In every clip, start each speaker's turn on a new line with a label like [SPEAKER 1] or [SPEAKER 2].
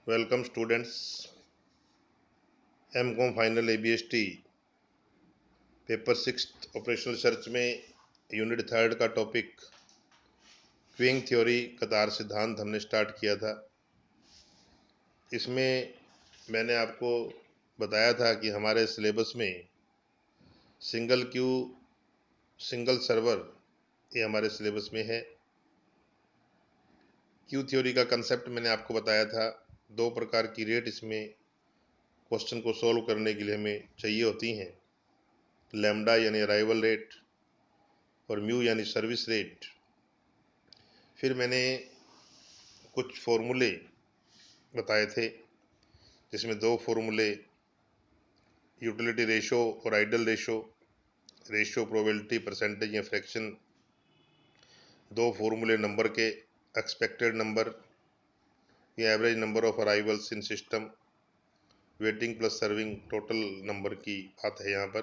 [SPEAKER 1] Welcome students. M.Com final ABST paper 6 operational research में unit 3 का topic queuing theory कतार सिद्धांत हमने स्टार्ट किया था। इसमें मैंने आपको बताया था कि हमारे सिलेबस में सिंगल क्यू सिंगल सर्वर ये हमारे सिलेबस में है। क्यू थ्योरी का कंसेप्ट मैंने आपको बताया था। दो प्रकार की रेट इसमें क्वेश्चन को सॉल्व करने के लिए हमें चाहिए होती हैं, लैम्डा यानी अराइवल रेट और म्यू यानी सर्विस रेट। फिर मैंने कुछ फॉर्मूले बताए थे, जिसमें दो फॉर्मूले यूटिलिटी रेशो और आइडल रेशो, प्रोबेबिलिटी, परसेंटेज या फ्रैक्शन। दो फॉर्मूले नंबर के, एक्सपेक्टेड नंबर या average number of arrivals in system, waiting plus serving, total number की बात है यहाँ पर।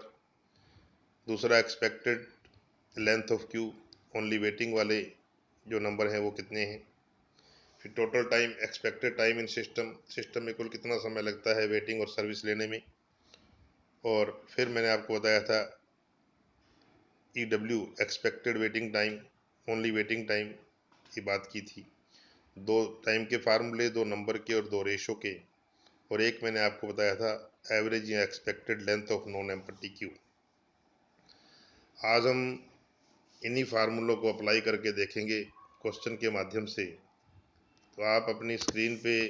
[SPEAKER 1] दूसरा expected length of Q, only waiting वाले जो नंबर हैं वो कितने हैं। फिर total time, expected time in system में कुल कितना समय लगता है वेटिंग और सर्विस लेने में। और फिर मैंने आपको बताया था EW, expected waiting time, only waiting time की बात की थी। दो टाइम के फार्मूले, दो नंबर के और दो रेशो के, और एक मैंने आपको बताया था एवरेज या expected length of non empty Q. आज हम इन्हीं फार्मूलों को अप्लाई करके देखेंगे क्वेश्चन के माध्यम से। तो आप अपनी स्क्रीन पे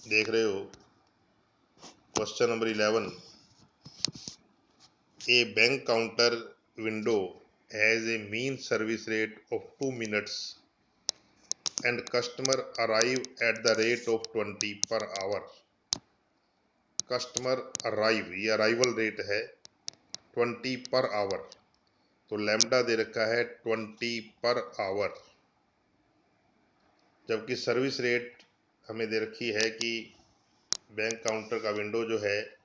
[SPEAKER 1] देख रहे हो question number 11। A bank counter window has a mean service rate of 2 minutes and customer arrive at the rate of 20 per hour. Customer arrive, ये अराइवल रेट है 20 पर आवर, तो लैम्डा दे रखा है 20 पर आवर। जबकि service rate हमें दे रखी है कि बैंक काउंटर का विंडो जो है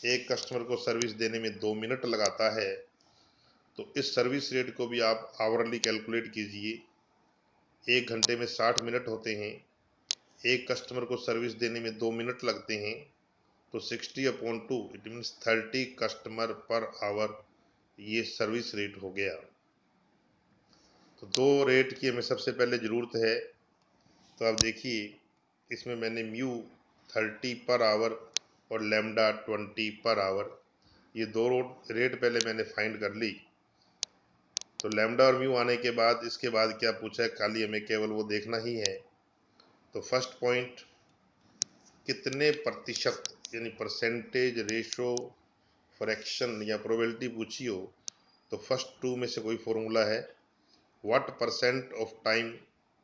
[SPEAKER 1] एक कस्टमर को सर्विस देने में 2 मिनट लगाता है। तो इस सर्विस रेट को भी आप आवरली कैलकुलेट कीजिए। 1 घंटे में 60 मिनट होते हैं, एक कस्टमर को सर्विस देने में 2 मिनट लगते हैं, तो 60/2 it means 30 customer per hour, ये सर्विस रेट हो गया। तो दो रेट की हमें सबसे पहले ज़रूरत है। तो आप देखिए इसमें मैंने म्यू 30 पर आवर और लैम्डा 20 पर आवर, ये दो रेट पहले मैंने फाइंड कर ली। तो लैम्डा और म्यू आने के बाद इसके बाद क्या पूछा है, खाली हमें केवल वो देखना ही है। तो फर्स्ट पॉइंट, कितने प्रतिशत यानी परसेंटेज, रेशो, फ्रैक्शन या प्रोबेबिलिटी पूछी हो, तो फर्स्ट टू में से कोई फॉर्मूला है, what percent of time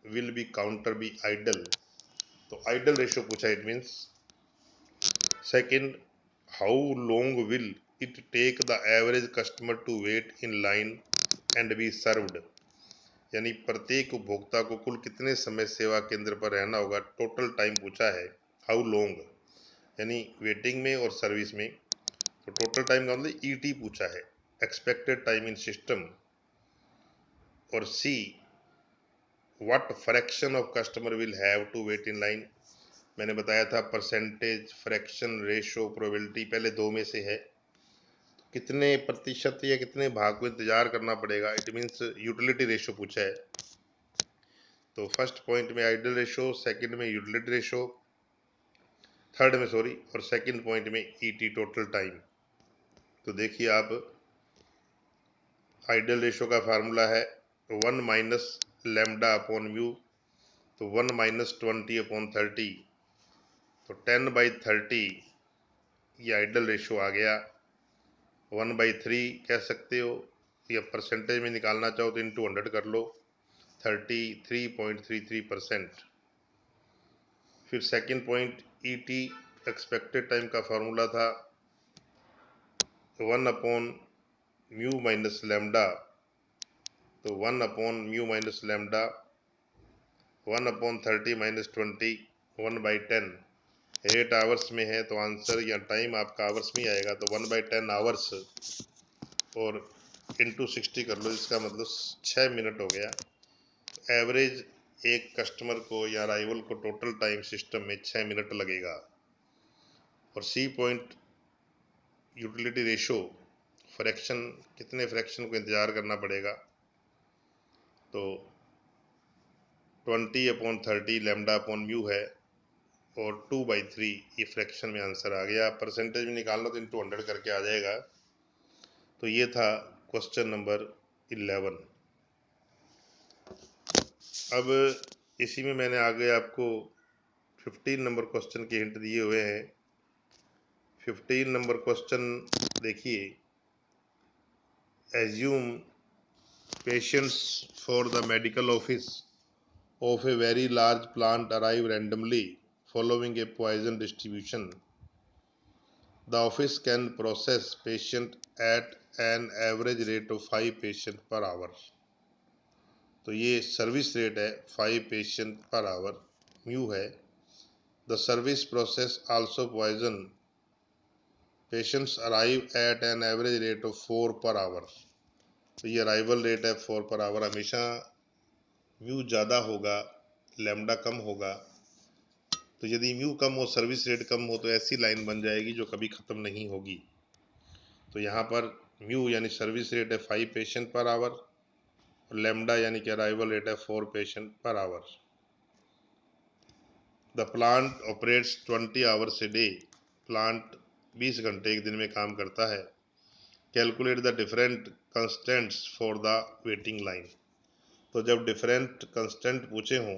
[SPEAKER 1] will be counter be idle, तो आइडल रेशो पूछा, it means. Second, how long will it take the average customer to wait in line and be served, यानी प्रत्येक उपभोक्ता को कुल कितने समय सेवा केंद्र पर रहना होगा, टोटल टाइम पूछा है। हाउ लॉन्ग यानी वेटिंग में और सर्विस में, तो टोटल टाइम का मतलब ET पूछा है, एक्सपेक्टेड टाइम इन सिस्टम। और see, what fraction of customer will have to wait in line, मैंने बताया था परसेंटेज, फ्रैक्शन, रेशो, प्रोबेबिलिटी पहले दो में से है, तो कितने प्रतिशत या कितने भाग को इंतजार करना पड़ेगा, इट मीन्स यूटिलिटी रेशो पूछा है। तो फर्स्ट पॉइंट में आइडल रेशो, सेकंड में यूटिलिटी रेशो, थर्ड में सॉरी, और सेकंड पॉइंट में ET टोटल टाइम। तो देखिए आप, आइडल रेशो का फार्मूला है 1 माइनस लैम्डा अपॉन म्यू, तो 1 माइनस 20/30, तो 10/30 ये आइडल रेशो आ गया। 1/3 कह सकते हो, या परसेंटेज में निकालना चाहो तो इंटू 100 कर लो, 33.33%। फिर second point ET, expected time का फार्मूला था 1 अपॉन म्यू माइनस लैम्डा, तो 1 upon mu minus lambda, 1/30 minus 20, 1/10। Rate hours में है तो आंसर या टाइम आपका आवर्स में ही आएगा, तो 1/10 आवर्स और इंटू 60 कर लो, इसका मतलब 6 मिनट हो गया। एवरेज एक कस्टमर को या अराइवल को टोटल टाइम सिस्टम में 6 मिनट लगेगा। और C point utility ratio fraction, कितने फ्रैक्शन को इंतज़ार करना पड़ेगा, तो 20/30 लैम्डा अपॉन म्यू है और 2/3 ये फ्रैक्शन में आंसर आ गया। परसेंटेज में निकालना तो इंटू 100 करके आ जाएगा। तो ये था क्वेश्चन नंबर 11। अब इसी में मैंने आगे आपको 15 नंबर क्वेश्चन के हिंट दिए हुए हैं। 15 नंबर क्वेश्चन देखिए, assume patients for the medical office of a very large plant arrive randomly following a poison distribution. The office can process patient at an average rate of 5 patient per hour. तो ये service rate है 5 patient per hour, mu है। The service process also poison patients arrive at an average rate of 4 per hour. तो ये arrival rate है 4 per hour. हमेशा mu ज़्यादा होगा, लैम्डा कम होगा। तो यदि म्यू कम हो, सर्विस रेट कम हो, तो ऐसी लाइन बन जाएगी जो कभी ख़त्म नहीं होगी। तो यहाँ पर म्यू यानी सर्विस रेट है 5 पेशेंट पर आवर और लैम्डा यानी कि अराइवल रेट है 4 patient per hour. The plant operates 20 hours a day. Plant 20 घंटे एक दिन में काम करता है। Calculate the different constants for the waiting line. तो जब डिफरेंट कंस्टेंट पूछे हों,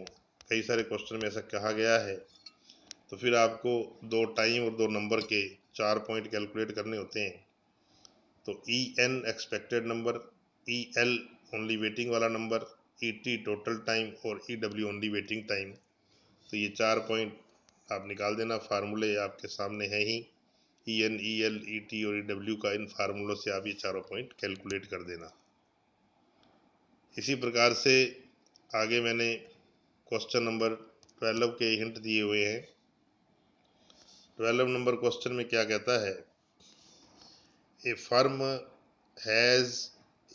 [SPEAKER 1] कई सारे क्वेश्चन में ऐसा कहा गया है, तो फिर आपको 2 टाइम और 2 नंबर के 4 पॉइंट कैलकुलेट करने होते हैं। तो E N expected number, E L only waiting वाला number, E T total time और E W only waiting time. तो ये 4 पॉइंट आप निकाल देना, फार्मूले आपके सामने हैं ही। E N, E L, E T और ई डब्ल्यू का इन फार्मूलों से आप ये चारों पॉइंट कैलकुलेट कर देना। इसी प्रकार से आगे मैंने क्वेश्चन नंबर 12 के हिंट दिए हुए हैं। 12 नंबर क्वेश्चन में क्या कहता है, a firm has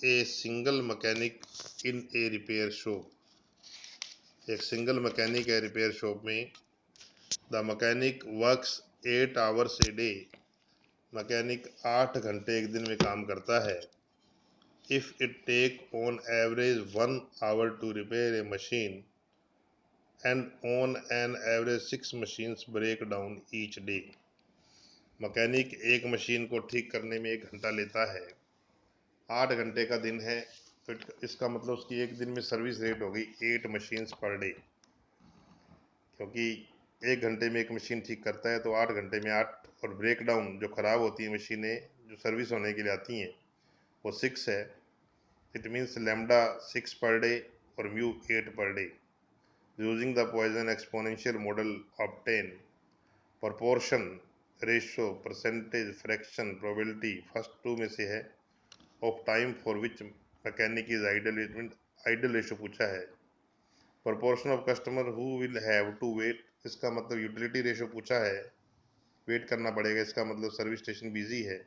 [SPEAKER 1] a single mechanic in a repair shop. एक सिंगल मैकेनिक है रिपेयर शॉप में। The mechanic works 8 hours a day. Mechanic 8 घंटे एक दिन में काम करता है। If it take on average 1 hour to repair a machine and on an average 6 machines break down each day. Mechanic एक मशीन को ठीक करने में 1 घंटा लेता है। 8 घंटे का दिन है, तो इसका मतलब उसकी एक दिन में सर्विस रेट होगी 8 मशीन्स पर डे। क्योंकि 1 घंटे में एक मशीन ठीक करता है, तो 8 घंटे में 8, और ब्रेक डाउन जो ख़राब होती है मशीनें जो सर्विस होने के लिए आती हैं वो 6 है। It means lambda 6 per day और mu 8 per day. Using the Poisson exponential model obtain proportion, ratio, percentage, fraction, probability, first 2 में से है, of time for which mechanic is idle. Idle ratio पूछा है। Proportion of customer who will have to wait, इसका मतलब utility ratio पूछा है, wait करना पड़ेगा, इसका मतलब सर्विस स्टेशन बिजी है।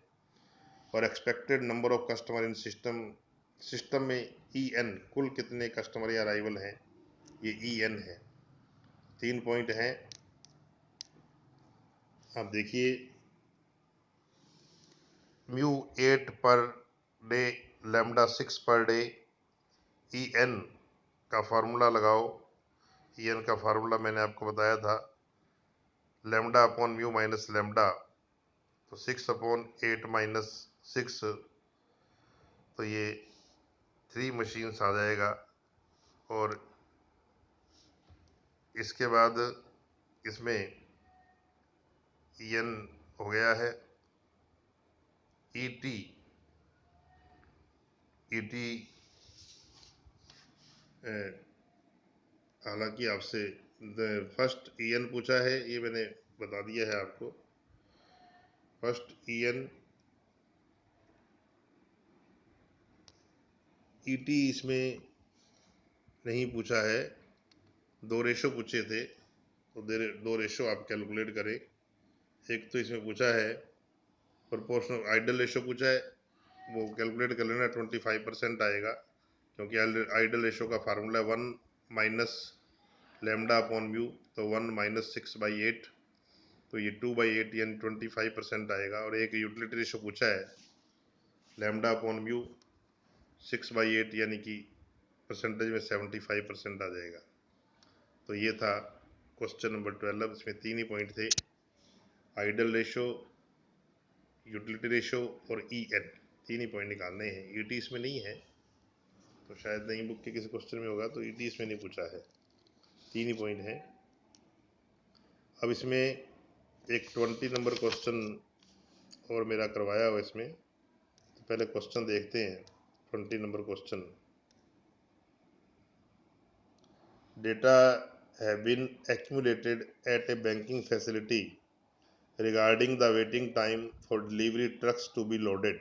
[SPEAKER 1] और expected number of customer in system, system में ई एन, कुल कितने कस्टमर या अराइवल हैं, ये ई एन है। 3 पॉइंट हैं। आप देखिए, mu 8 per day, lambda 6 per day, E N का फार्मूला लगाओ। ई एन का फार्मूला मैंने आपको बताया था, lambda upon mu minus lambda, तो 6/8 माइनस 6, तो ये 3 मशीन्स आ जाएगा। और इसके बाद इसमें ई एन हो गया है ई टी। ई टी हालांकि आपसे फर्स्ट ई एन पूछा है, ये मैंने बता दिया है आपको। First E N, E T इसमें नहीं पूछा है, 2 रेशो पूछे थे, तो 2 रेशो आप कैलकुलेट करें। एक तो इसमें पूछा है प्रोपोर्शनल आइडल रेशो पूछा है, वो कैलकुलेट कर लेना, 25% आएगा, क्योंकि आइडल रेशो का formula 1 minus lambda upon mu, तो 1 माइनस 6/8, तो ये 2/8 यानी 25% आएगा। और एक यूटिलिटी रेशो पूछा है लैम्डा अपॉन म्यू 6/8 यानी कि परसेंटेज में 75% आ जाएगा। तो ये था क्वेश्चन नंबर 12। इसमें 3 ही पॉइंट थे, आइडल रेशो, यूटिलिटी रेशो और EN, 3 ही पॉइंट निकालने हैं। ET इसमें नहीं है, तो शायद नहीं बुक के किसी क्वेश्चन में होगा, तो ET इसमें नहीं पूछा है। 3 ही पॉइंट हैं। अब इसमें एक 20 नंबर क्वेश्चन और मेरा करवाया हुआ इसमें, तो पहले क्वेश्चन देखते हैं। 20 number question, data have been accumulated at a banking facility regarding the waiting time for delivery trucks to be loaded.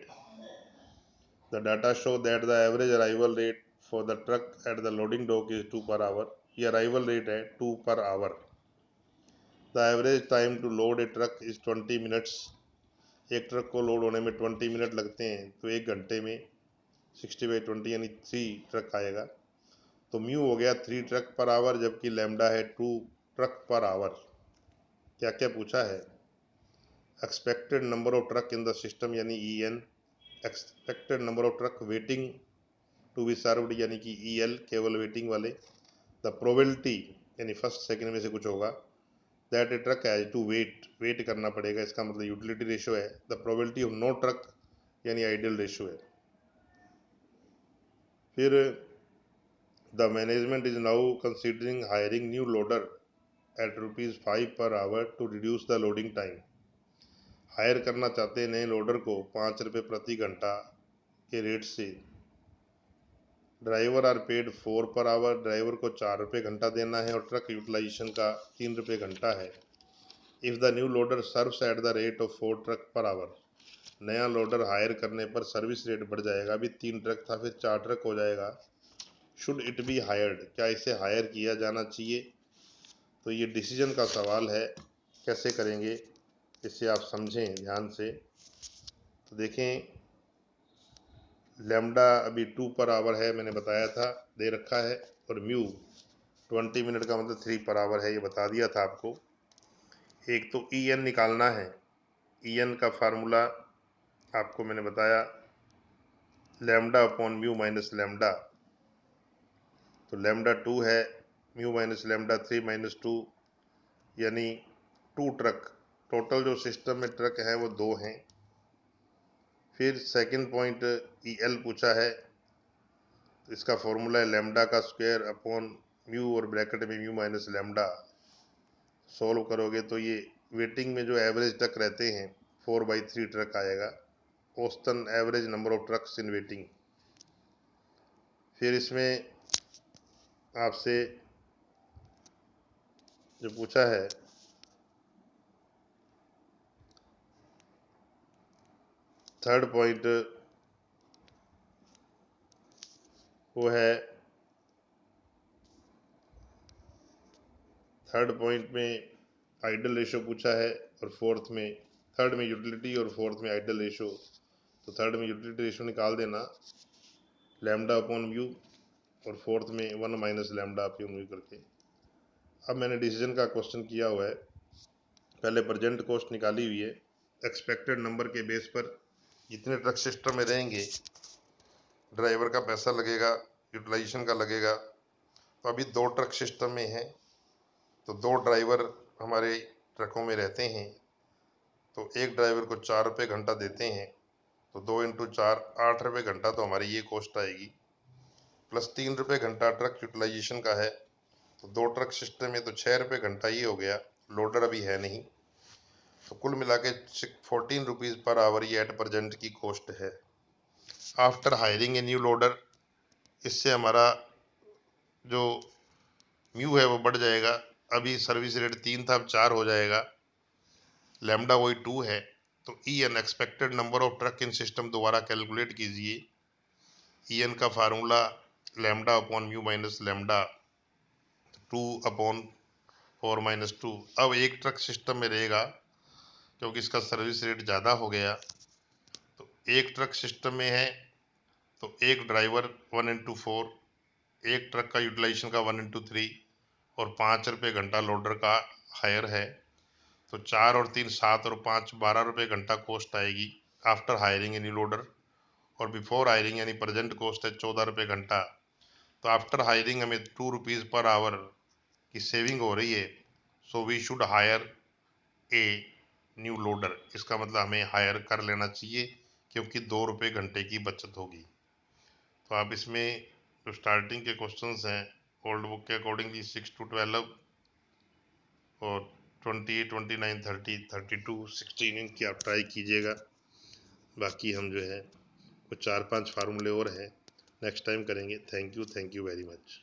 [SPEAKER 1] The data show that the average arrival rate for the truck at the loading dock is 2 per hour. ये arrival rate है 2 per hour. The average time to load a truck is 20 minutes. एक truck को load होने में 20 minute लगते हैं, तो एक घंटे में 60/20 यानी 3 ट्रक आएगा। तो म्यू हो गया 3 ट्रक पर आवर, जबकि लैम्डा है 2 ट्रक पर आवर। क्या क्या पूछा है? Expected number of truck in the system यानी EN, expected number of truck waiting to be served यानी कि EL, केवल वेटिंग वाले। द प्रोबेबिलिटी यानी फर्स्ट सेकंड में से कुछ होगा, that a truck has to wait करना पड़ेगा, इसका मतलब यूटिलिटी रेशो है। The probability of no truck यानी आइडियल रेशो है। फिर the management is now considering hiring new loader at ₹5 per hour to reduce the loading time. Hire करना चाहते हैं नए लोडर को 5 रुपये प्रति घंटा के रेट से। Driver are paid 4 per hour, driver को 4 रुपये घंटा देना है, और ट्रक यूटिलाइजेशन का 3 रुपये घंटा है। If the new loader serves at the rate of 4 truck per hour, नया लोडर हायर करने पर सर्विस रेट बढ़ जाएगा। अभी 3 ट्रक था, फिर 4 ट्रक हो जाएगा। शुड इट बी हायर्ड, क्या इसे हायर किया जाना चाहिए? तो ये डिसीजन का सवाल है, कैसे करेंगे इसे आप समझें ध्यान से। तो देखें, लैम्डा अभी 2 पर आवर है, मैंने बताया था, दे रखा है, और म्यू 20 मिनट का मतलब 3 पर आवर है, ये बता दिया था आपको। एक तो EN निकालना है। EN का फार्मूला आपको मैंने बताया, lambda upon mu minus lambda. तो लैम्डा 2 है, म्यू माइनस लैम्डा 3 माइनस 2 यानी 2 ट्रक। टोटल जो सिस्टम में ट्रक हैं वो 2 हैं। फिर सेकंड पॉइंट EL पूछा है, तो इसका फॉर्मूला है लैम्डा का स्क्वायर अपॉन म्यू और ब्रैकेट में म्यू माइनस लैम्डा। सॉल्व करोगे तो ये वेटिंग में जो एवरेज ट्रक रहते हैं 4/3 ट्रक आएगा, औसतन average number of trucks in waiting. फिर इसमें आपसे जो पूछा है थर्ड पॉइंट, वो है थर्ड पॉइंट में आइडल रेशो पूछा है, और फोर्थ में, थर्ड में यूटिलिटी और फोर्थ में आइडल रेशो। तो थर्ड में यूटिलिटी रेशो निकाल देना, लैम्डा अपॉन म्यू, और फोर्थ में 1 माइनस लैम्डा अपॉन म्यू करके। अब मैंने डिसीजन का क्वेश्चन किया हुआ है, पहले प्रेजेंट कॉस्ट निकाली हुई है। एक्सपेक्टेड नंबर के बेस पर जितने ट्रक सिस्टम में रहेंगे, ड्राइवर का पैसा लगेगा, यूटिलाइजेशन का लगेगा। तो अभी 2 ट्रक सिस्टम में हैं, तो 2 ड्राइवर हमारे ट्रकों में रहते हैं, तो एक ड्राइवर को 4 रुपये घंटा देते हैं, तो 2 × 4 8 रुपये घंटा, तो हमारी ये कॉस्ट आएगी। प्लस 3 रुपये घंटा ट्रक यूटिलाइजेशन का है, तो 2 ट्रक सिस्टम में तो 6 रुपये घंटा ये हो गया। लोडर अभी है नहीं, तो कुल मिला के 14 रुपीज़ पर आवर ये एट प्रेजेंट की कॉस्ट है। आफ्टर हायरिंग ए न्यू लोडर, इससे हमारा जो म्यू है वो बढ़ जाएगा। अभी सर्विस रेट 3 था, अब 4 हो जाएगा। लैम्डा वही 2 है, तो EN expected number of truck in system दोबारा कैलकुलेट कीजिए। EN का formula lambda upon mu minus lambda, 2/4 - 2। अब एक ट्रक सिस्टम में रहेगा, क्योंकि इसका सर्विस रेट ज़्यादा हो गया। तो एक ट्रक सिस्टम में है, तो एक ड्राइवर 1 × 4, एक ट्रक का यूटिलाइजेशन का 1 × 3, और 5 रुपये घंटा लोडर का हायर है। तो 4 और 3 7 और 5 12 रुपये घंटा कॉस्ट आएगी आफ्टर हायरिंग एनी लोडर। और बिफोर हायरिंग यानी प्रेजेंट कॉस्ट है 14 रुपये घंटा। तो आफ्टर हायरिंग हमें 2 रुपीज़ पर आवर की सेविंग हो रही है। So we should hire a new loader. इसका मतलब हमें हायर कर लेना चाहिए, क्योंकि 2 रुपये घंटे की बचत होगी। तो आप इसमें जो स्टार्टिंग के क्वेश्चंस हैं ओल्ड बुक के अकॉर्डिंगली 6 to 12 और 20 29 30 32 16 इनकी आप ट्राई कीजिएगा। बाकी हम जो है वो 4-5 फार्मूले और हैं नेक्स्ट टाइम करेंगे। Thank you very much.